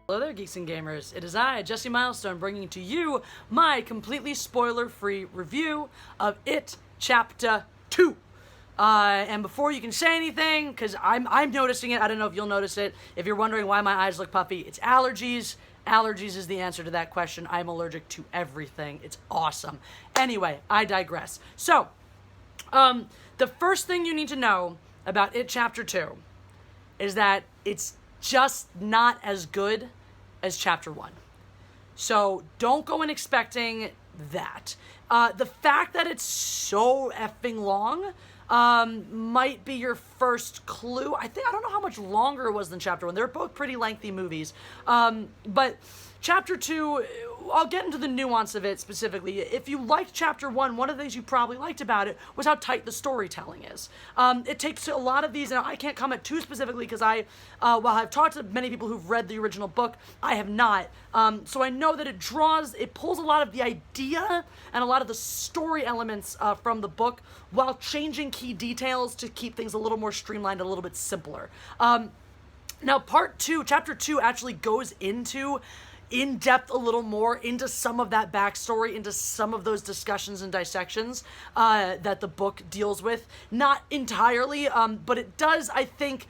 Hello there, Geeks and Gamers. It is I, Jesse Milestone, bringing to you my completely spoiler-free review of It Chapter 2. And before you can say anything, because I'm noticing it, I don't know if you'll notice it, if you're wondering why my eyes look puffy, it's allergies. Allergies is the answer to that question. I'm allergic to everything. It's awesome. Anyway, I digress. So, the first thing you need to know about It Chapter 2 is that it's just not as good as Chapter 1. So don't go in expecting that. The fact that it's so effing long might be your first clue. I don't know how much longer it was than Chapter 1. They're both pretty lengthy movies. But Chapter 2, I'll get into the nuance of it specifically. If you liked Chapter 1, one of the things you probably liked about it was how tight the storytelling is. It takes a lot of these, and I can't comment too specifically because while I've talked to many people who've read the original book, I have not. So I know that it pulls a lot of the idea and a lot of the story elements from the book while changing key details to keep things a little more streamlined, a little bit simpler. Now, Chapter 2 actually goes into in depth a little more into some of that backstory, into some of those discussions and dissections that the book deals with. Not entirely, but it does, I think,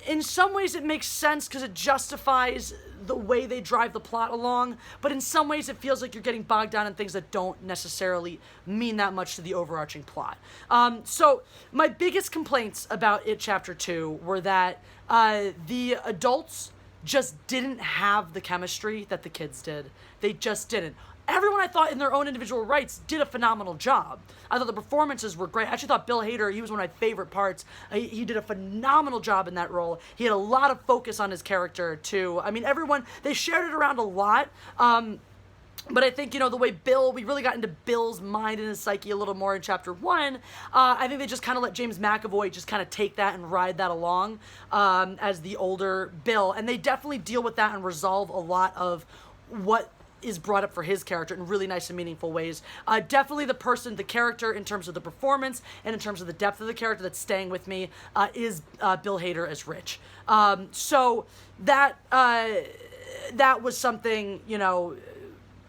in some ways it makes sense because it justifies the way they drive the plot along, but in some ways it feels like you're getting bogged down in things that don't necessarily mean that much to the overarching plot. So my biggest complaints about It Chapter 2 were that the adults just didn't have the chemistry that the kids did. They just didn't. Everyone, I thought, in their own individual rights, did a phenomenal job. I thought the performances were great. I actually thought Bill Hader, he was one of my favorite parts. He did a phenomenal job in that role. He had a lot of focus on his character, too. I mean, they shared it around a lot. But I think, the way we really got into Bill's mind and his psyche a little more in Chapter 1. I think they just kind of let James McAvoy just kind of take that and ride that along as the older Bill. And they definitely deal with that and resolve a lot of what is brought up for his character in really nice and meaningful ways. Definitely the character in terms of the performance and in terms of the depth of the character that's staying with me is Bill Hader as Rich. So that was something,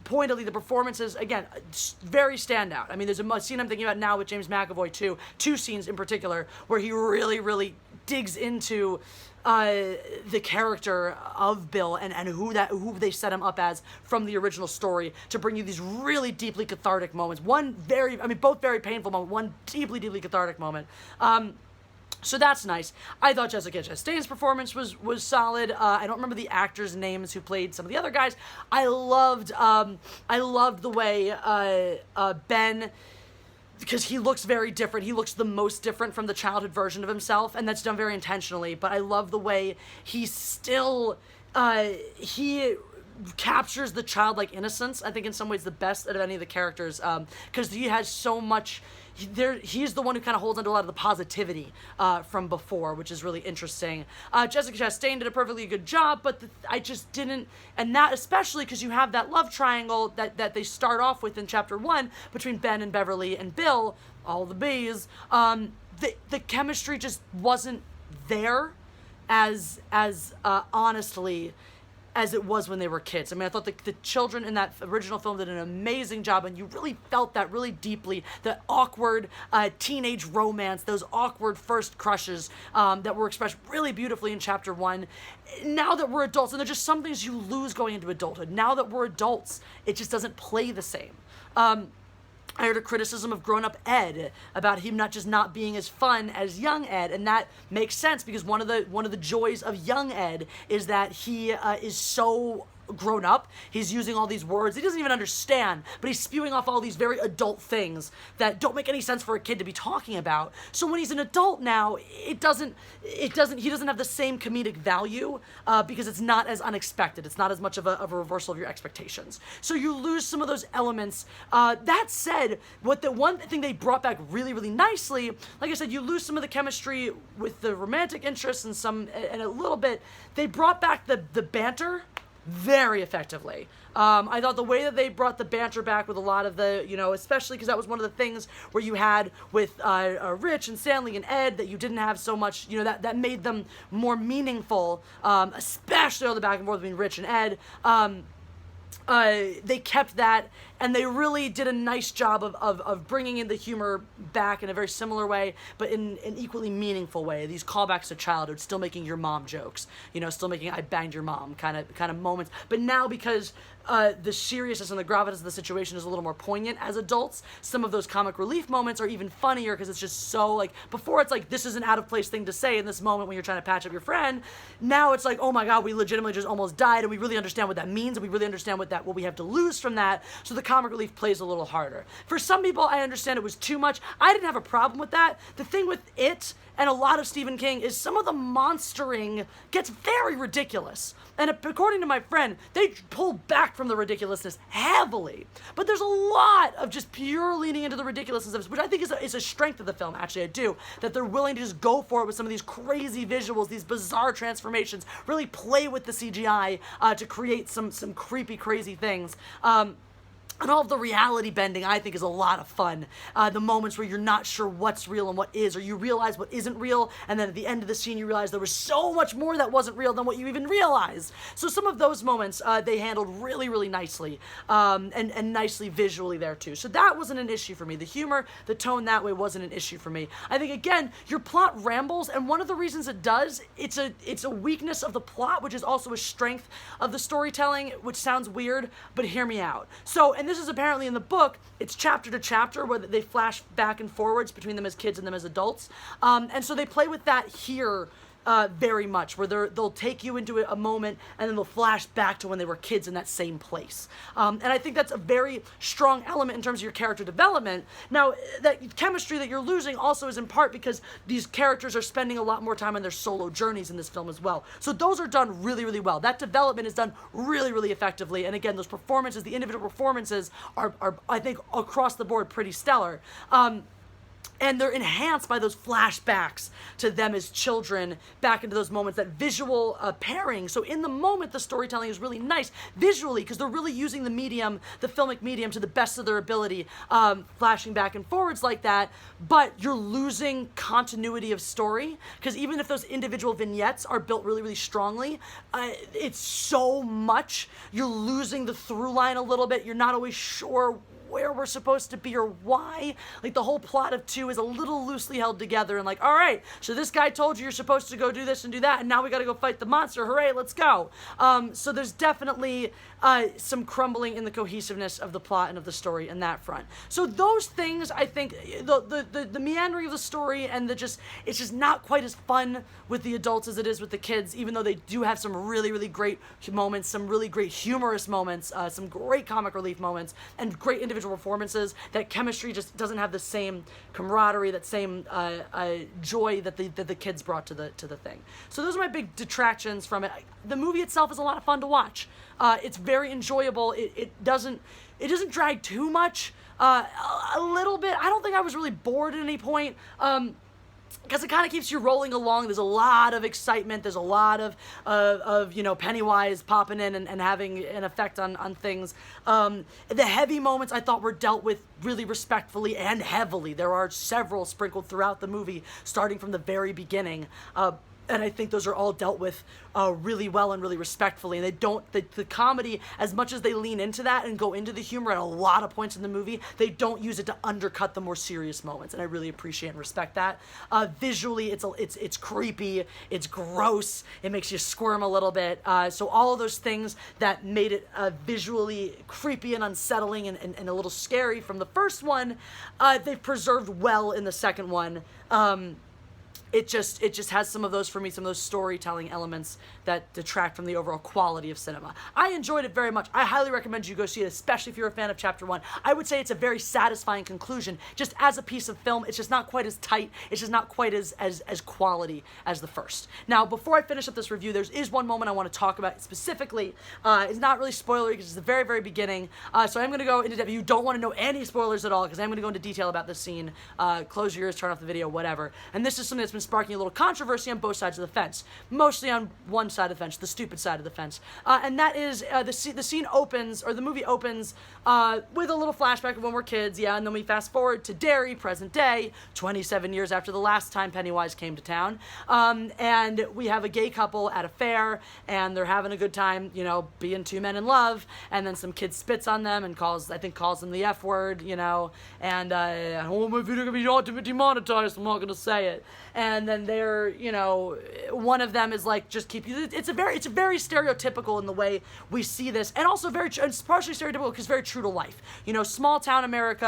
pointedly, the performances, again, very standout. I mean, there's a scene I'm thinking about now with James McAvoy, too. Two scenes in particular where he really, really digs into the character of Bill and who they set him up as from the original story to bring you these really deeply cathartic moments. Both very painful moments, one deeply, deeply cathartic moment. So that's nice. I thought Jessica Chastain's performance was solid. I don't remember the actors' names who played some of the other guys. I loved the way Ben, because he looks very different. He looks the most different from the childhood version of himself, and that's done very intentionally. But I love the way he still he captures the childlike innocence. I think in some ways the best out of any of the characters, because he has so much. He's the one who kind of holds onto a lot of the positivity from before, which is really interesting. Jessica Chastain did a perfectly good job, but I just didn't, and that especially because you have that love triangle that they start off with in Chapter 1 between Ben and Beverly and Bill, all the bees. The chemistry just wasn't there as honestly as it was when they were kids. I mean, I thought the children in that original film did an amazing job, and you really felt that really deeply, the awkward teenage romance, those awkward first crushes that were expressed really beautifully in Chapter 1. Now that we're adults, and there's just some things you lose going into adulthood. Now that we're adults, it just doesn't play the same. I heard a criticism of grown-up Ed about him not being as fun as young Ed, and that makes sense because one of the joys of young Ed is that he is so grown up. He's using all these words he doesn't even understand, but he's spewing off all these very adult things that don't make any sense for a kid to be talking about. So when he's an adult now, he doesn't have the same comedic value because it's not as unexpected. It's not as much of a reversal of your expectations. So you lose some of those elements. That said, the one thing they brought back really, really nicely, like I said, you lose some of the chemistry with the romantic interests and a little bit. They brought back the banter very effectively. I thought the way that they brought the banter back with a lot of the, especially because that was one of the things where you had with Rich and Stanley and Ed that you didn't have so much, that made them more meaningful, especially all the back and forth between Rich and Ed. They kept that, and they really did a nice job of bringing in the humor back in a very similar way, but in an equally meaningful way. These callbacks to childhood, still making your mom jokes, still making I banged your mom kind of moments. But now, because the seriousness and the gravitas of the situation is a little more poignant as adults, some of those comic relief moments are even funnier because it's just so, like, before it's like, this is an out of place thing to say in this moment when you're trying to patch up your friend. Now it's like, oh my God, we legitimately just almost died, and we really understand what that means, and we really understand what we have to lose from that, so the comic relief plays a little harder. For some people, I understand it was too much. I didn't have a problem with that. The thing with it, and a lot of Stephen King, is some of the monstering gets very ridiculous. And according to my friend, they pull back from the ridiculousness heavily. But there's a lot of just pure leaning into the ridiculousness of it, which I think is a strength of the film, actually, I do. That they're willing to just go for it with some of these crazy visuals, these bizarre transformations, really play with the CGI to create some creepy, crazy things. And all of the reality bending, I think, is a lot of fun. The moments where you're not sure what's real and what is, or you realize what isn't real, and then at the end of the scene you realize there was so much more that wasn't real than what you even realized. So some of those moments they handled really, really nicely, and nicely visually there too. So that wasn't an issue for me. The humor, the tone that way wasn't an issue for me. I think, again, your plot rambles, and one of the reasons it does, it's a weakness of the plot, which is also a strength of the storytelling, which sounds weird, but hear me out. So, and this is apparently in the book, it's chapter to chapter where they flash back and forwards between them as kids and them as adults. And so they play with that here very much, where they'll take you into a moment and then they'll flash back to when they were kids in that same place. And I think that's a very strong element in terms of your character development. Now, that chemistry that you're losing also is in part because these characters are spending a lot more time on their solo journeys in this film as well. So those are done really, really well. That development is done really, really effectively. And again, those performances, the individual performances are I think, across the board pretty stellar. And they're enhanced by those flashbacks to them as children back into those moments, that visual pairing. So in the moment, the storytelling is really nice visually because they're really using the medium, the filmic medium, to the best of their ability, flashing back and forwards like that. But you're losing continuity of story because even if those individual vignettes are built really, really strongly, it's so much. You're losing the through line a little bit. You're not always sure where we're supposed to be or why. Like, the whole plot of 2 is a little loosely held together and like, all right, so this guy told you you're supposed to go do this and do that, and now we gotta go fight the monster. Hooray, let's go. So there's definitely some crumbling in the cohesiveness of the plot and of the story in that front. So those things, I think, the meandering of the story and it's just not quite as fun with the adults as it is with the kids, even though they do have some really, really great moments, some really great humorous moments, some great comic relief moments, and great individual performances. That chemistry just doesn't have the same camaraderie, that same joy that the kids brought to the thing. So those are my big detractions from it. The movie itself is a lot of fun to watch. It's very enjoyable. It doesn't drag too much. A little bit. I don't think I was really bored at any point. Because it kind of keeps you rolling along. There's a lot of excitement. There's a lot of Pennywise popping in and having an effect on things. The heavy moments I thought were dealt with really respectfully and heavily. There are several sprinkled throughout the movie, starting from the very beginning. And I think those are all dealt with really well and really respectfully. And they don't, the comedy, as much as they lean into that and go into the humor at a lot of points in the movie, they don't use it to undercut the more serious moments. And I really appreciate and respect that. Visually, it's creepy, it's gross, it makes you squirm a little bit. So all of those things that made it visually creepy and unsettling and a little scary from the first one, they've preserved well in the second one. It just has some of those for me, some of those storytelling elements that detract from the overall quality of cinema. I enjoyed it very much. I highly recommend you go see it, especially if you're a fan of Chapter 1. I would say it's a very satisfying conclusion. Just as a piece of film, it's just not quite as tight. It's just not quite as quality as the first. Now, before I finish up this review, there is one moment I want to talk about specifically. It's not really spoilery because it's the very, very beginning. So I'm going to go into depth. You don't want to know any spoilers at all because I'm going to go into detail about this scene. Close your ears, turn off the video, whatever. And this is something that's been been sparking a little controversy on both sides of the fence. Mostly on one side of the fence, the stupid side of the fence. And that is, the scene opens, or the movie opens, with a little flashback of when we're kids, and then we fast forward to Derry, present day, 27 years after the last time Pennywise came to town. And we have a gay couple at a fair, and they're having a good time, being two men in love, and then some kid spits on them and calls them the F word, and I don't want my video to be demonetized, I'm not gonna say it. And then they're, one of them is like, just keep you. It's very stereotypical in the way we see this, and also it's partially stereotypical because very true to life. Small town America,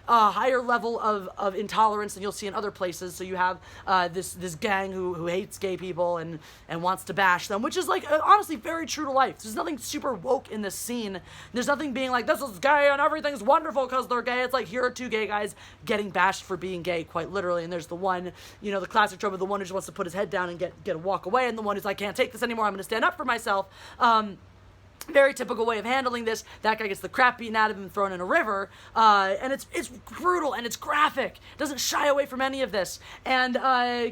a higher level of intolerance than you'll see in other places. So you have this gang who hates gay people and wants to bash them, which is like honestly very true to life. There's nothing super woke in this scene. There's nothing being like, this is gay and everything's wonderful because they're gay. It's like, here are two gay guys getting bashed for being gay, quite literally. And there's the one, the classic trope of the one who just wants to put his head down and get a walk away, and the one who's like, I can't take this anymore, I'm going to stand up for myself. Very typical way of handling this. That guy gets the crap beaten out of him and thrown in a river, and it's brutal and it's graphic. Doesn't shy away from any of this, and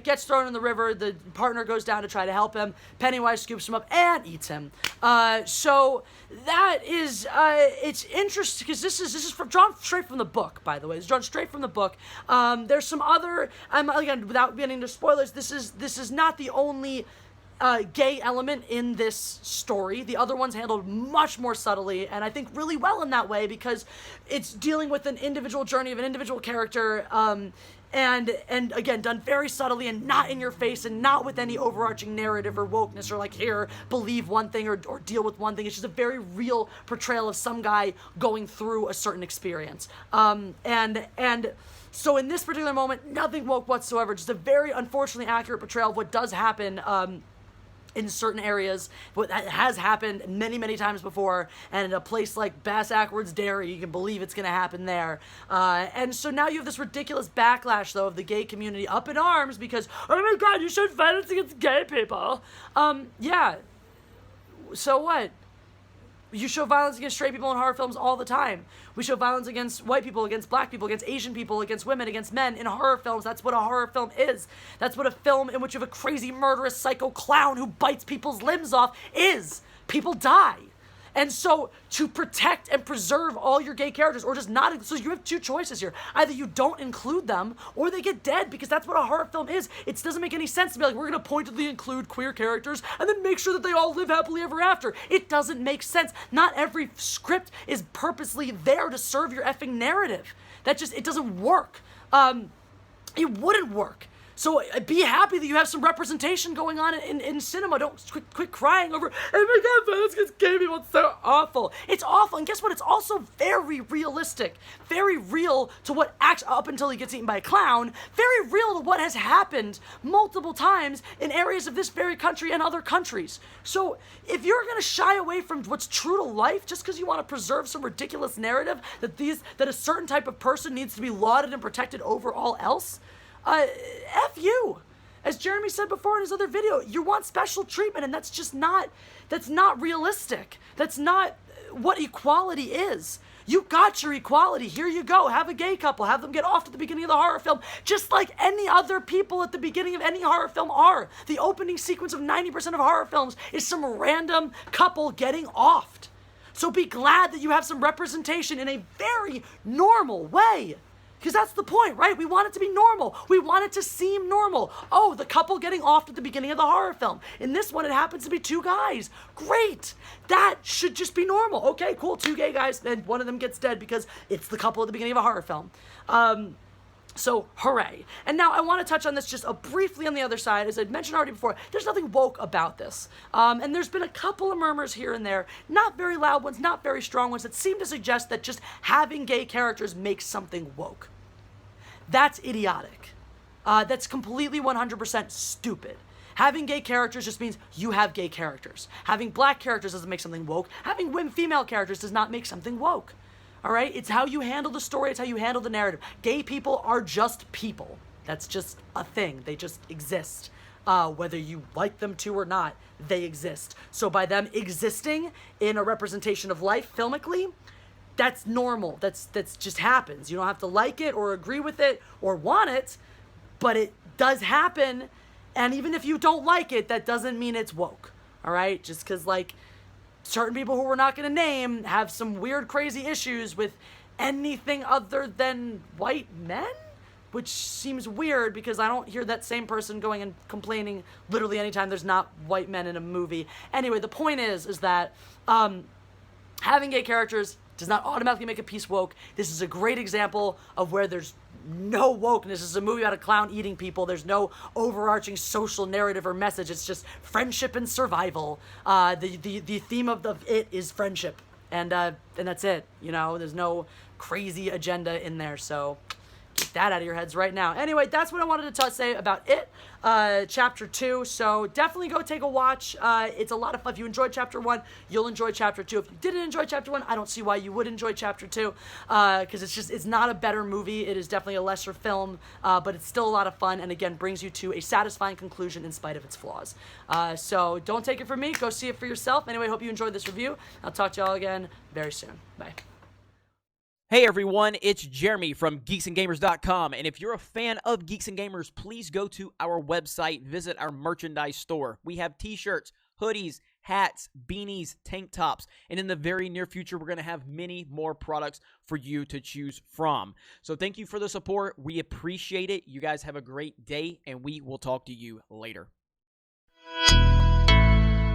gets thrown in the river. The partner goes down to try to help him. Pennywise scoops him up and eats him. So that is it's interesting because this is drawn straight from the book. By the way, it's drawn straight from the book. There's some other. Again, without getting into spoilers, this is not the only gay element in this story. The other one's handled much more subtly, and I think really well in that way, because it's dealing with an individual journey of an individual character, and again, done very subtly and not in your face and not with any overarching narrative or wokeness or like, here, believe one thing or deal with one thing. It's just a very real portrayal of some guy going through a certain experience. And so in this particular moment, nothing woke whatsoever, just a very unfortunately accurate portrayal of what does happen, in certain areas, but that has happened many, many times before, and in a place like Bass Ackwards Dairy, you can believe it's going to happen there. And so now you have this ridiculous backlash, though, of the gay community up in arms because, oh my god, you showed violence against gay people. Yeah. So what? You show violence against straight people in horror films all the time. We show violence against white people, against black people, against Asian people, against women, against men in horror films. That's what a horror film is. That's what a film in which you have a crazy, murderous, psycho clown who bites people's limbs off is. People die. And so to protect and preserve all your gay characters, or just not, so you have two choices here. Either you don't include them, or they get dead, because that's what a horror film is. It doesn't make any sense to be like, we're going to pointedly include queer characters and then make sure that they all live happily ever after. It doesn't make sense. Not every script is purposely there to serve your effing narrative. It doesn't work. It wouldn't work. So be happy that you have some representation going on in cinema. Don't quit crying over, oh my god, violence against gay people, it's so awful. It's awful, and guess what? It's also very realistic. Very real to what acts up until he gets eaten by a clown. Very real to what has happened multiple times in areas of this very country and other countries. So if you're going to shy away from what's true to life just because you want to preserve some ridiculous narrative that a certain type of person needs to be lauded and protected over all else, F you. As Jeremy said before in his other video, you want special treatment, and that's not realistic. That's not what equality is. You got your equality. Here you go. Have a gay couple. Have them get off at the beginning of the horror film, just like any other people at the beginning of any horror film are. The opening sequence of 90% of horror films is some random couple getting offed. So be glad that you have some representation in a very normal way. Because that's the point, right? We want it to be normal. We want it to seem normal. Oh, the couple getting off at the beginning of the horror film. In this one, it happens to be two guys. Great. That should just be normal. Okay, cool. Two gay guys, and one of them gets dead because it's the couple at the beginning of a horror film. So, hooray. And now I want to touch on this just briefly on the other side. As I'd mentioned already before, there's nothing woke about this. And there's been a couple of murmurs here and there, not very loud ones, not very strong ones, that seem to suggest that just having gay characters makes something woke. That's idiotic. That's completely 100% stupid. Having gay characters just means you have gay characters. Having black characters doesn't make something woke. Having female characters does not make something woke. All right? It's how you handle the story. It's how you handle the narrative. Gay people are just people. That's just a thing. They just exist. Whether you like them to or not, they exist. So by them existing in a representation of life filmically, that's normal. That's just happens. You don't have to like it or agree with it or want it, but does happen, and even if you don't like it, that doesn't mean it's woke. All right, just because like certain people who we're not going to name have some weird, crazy issues with anything other than white men, which seems weird because I don't hear that same person going and complaining literally anytime there's not white men in a movie. Anyway, the point is that having gay characters does not automatically make a piece woke. This is a great example of where there's no wokeness. This is a movie about a clown eating people. There's no overarching social narrative or message. It's just friendship and survival. The theme of it is friendship, and that's it. You know, there's no crazy agenda in there. So get that out of your heads right now. Anyway, that's what I wanted to say about it, chapter 2. So definitely go take a watch. It's a lot of fun. If you enjoyed chapter 1, you'll enjoy chapter 2. If you didn't enjoy chapter 1, I don't see why you would enjoy chapter 2, because it's not a better movie. It is definitely a lesser film, but it's still a lot of fun, and again, brings you to a satisfying conclusion in spite of its flaws. So don't take it from me. Go see it for yourself. Anyway, hope you enjoyed this review. I'll talk to y'all again very soon. Bye. Hey everyone, it's Jeremy from geeksandgamers.com, and if you're a fan of Geeks and Gamers, please go to our website, visit our merchandise store. We have t-shirts, hoodies, hats, beanies, tank tops, and in the very near future, we're going to have many more products for you to choose from. So thank you for the support. We appreciate it. You guys have a great day, and we will talk to you later.